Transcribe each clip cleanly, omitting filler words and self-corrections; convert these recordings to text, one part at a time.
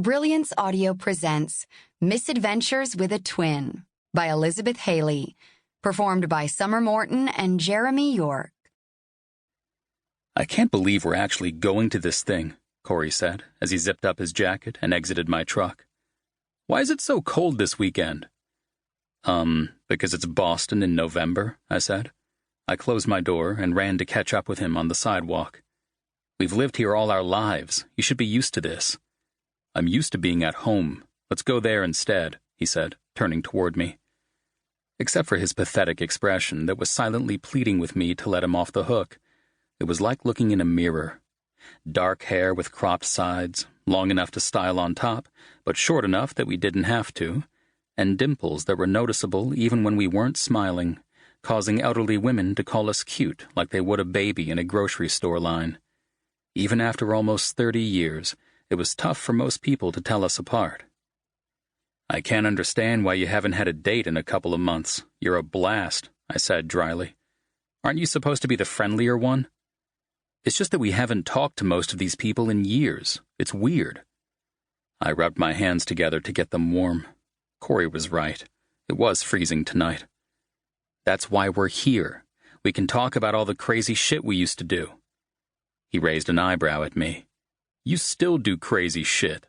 Brilliance Audio presents Misadventures with a Twin by Elizabeth Hayley, performed by Summer Morton and Jeremy York. I can't believe we're actually going to this thing, Corey said, as he zipped up his jacket and exited my truck. Why is it so cold this weekend? Because it's Boston in November, I said. I closed my door and ran to catch up with him on the sidewalk. We've lived here all our lives. You should be used to this. I'm used to being at home. Let's go there instead, he said, turning toward me. Except for his pathetic expression that was silently pleading with me to let him off the hook, it was like looking in a mirror. Dark hair with cropped sides, long enough to style on top, but short enough that we didn't have to, and dimples that were noticeable even when we weren't smiling, causing elderly women to call us cute like they would a baby in a grocery store line. Even after almost 30 years, it was tough for most people to tell us apart. I can't understand why you haven't had a date in a couple of months. You're a blast, I said dryly. Aren't you supposed to be the friendlier one? It's just that we haven't talked to most of these people in years. It's weird. I rubbed my hands together to get them warm. Corey was right. It was freezing tonight. That's why we're here. We can talk about all the crazy shit we used to do. He raised an eyebrow at me. You still do crazy shit.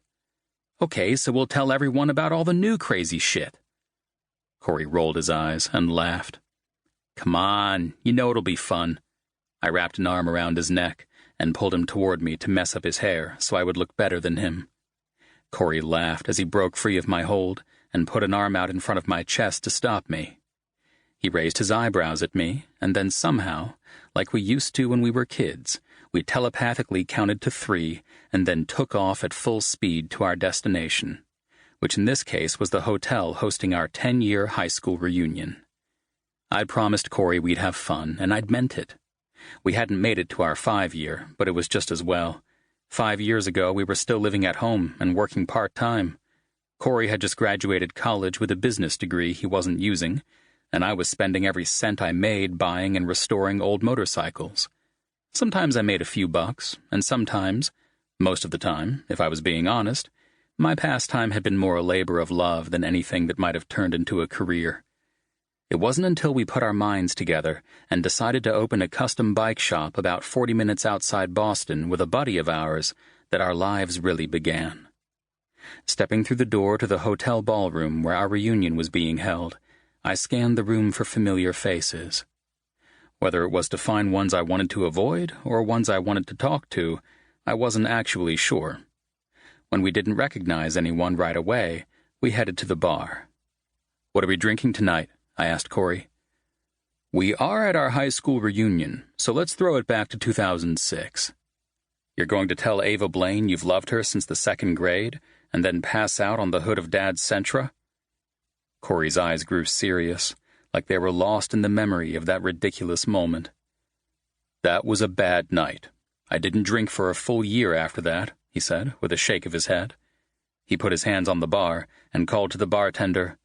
Okay, so we'll tell everyone about all the new crazy shit. Corey rolled his eyes and laughed. Come on, you know it'll be fun. I wrapped an arm around his neck and pulled him toward me to mess up his hair so I would look better than him. Corey laughed as he broke free of my hold and put an arm out in front of my chest to stop me. He raised his eyebrows at me, and then somehow, like we used to when we were kids, we telepathically counted to 3 and then took off at full speed to our destination, which in this case was the hotel hosting our 10-year high school reunion. I'd promised Corey we'd have fun, and I'd meant it. We hadn't made it to our 5-year, but it was just as well. 5 years ago, we were still living at home and working part-time. Corey had just graduated college with a business degree he wasn't using, and I was spending every cent I made buying and restoring old motorcycles. Sometimes I made a few bucks, and sometimes, most of the time, if I was being honest, my pastime had been more a labor of love than anything that might have turned into a career. It wasn't until we put our minds together and decided to open a custom bike shop about 40 minutes outside Boston with a buddy of ours that our lives really began. Stepping through the door to the hotel ballroom where our reunion was being held, I scanned the room for familiar faces. Whether it was to find ones I wanted to avoid or ones I wanted to talk to, I wasn't actually sure. When we didn't recognize anyone right away, we headed to the bar. What are we drinking tonight? I asked Corey. We are at our high school reunion, so let's throw it back to 2006. You're going to tell Ava Blaine you've loved her since the 2nd grade and then pass out on the hood of Dad's Sentra? Corey's eyes grew serious, like they were lost in the memory of that ridiculous moment. That was a bad night. I didn't drink for a full year after that, he said, with a shake of his head. He put his hands on the bar and called to the bartender,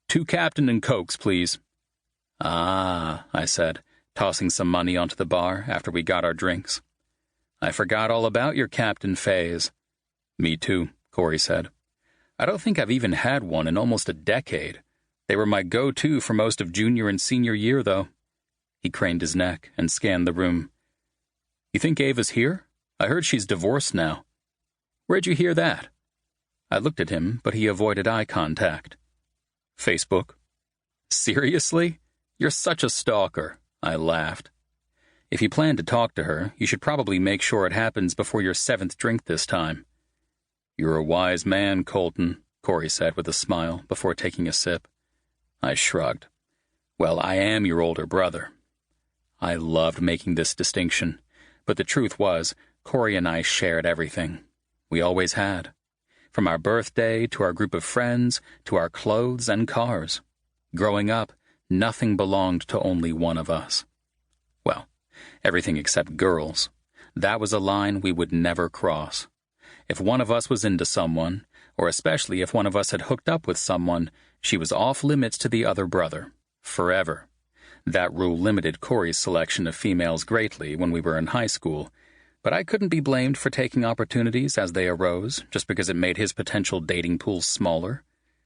2 Captain and Cokes, please. Ah, I said, tossing some money onto the bar after we got our drinks. I forgot all about your Captain phase. Me too, Corey said. I don't think I've even had one in almost a decade. They were my go-to for most of junior and senior year, though. He craned his neck and scanned the room. You think Ava's here? I heard she's divorced now. Where'd you hear that? I looked at him, but he avoided eye contact. Facebook. Seriously? You're such a stalker, I laughed. If you plan to talk to her, you should probably make sure it happens before your 7th drink this time. You're a wise man, Colton, Corey said with a smile before taking a sip. I shrugged. Well, I am your older brother. I loved making this distinction, but the truth was, Corey and I shared everything. We always had. From our birthday to our group of friends to our clothes and cars. Growing up, nothing belonged to only one of us. Well, everything except girls. That was a line we would never cross. If one of us was into someone, or especially if one of us had hooked up with someone, she was off limits to the other brother. Forever. That rule limited Corey's selection of females greatly when we were in high school, but I couldn't be blamed for taking opportunities as they arose just because it made his potential dating pool smaller.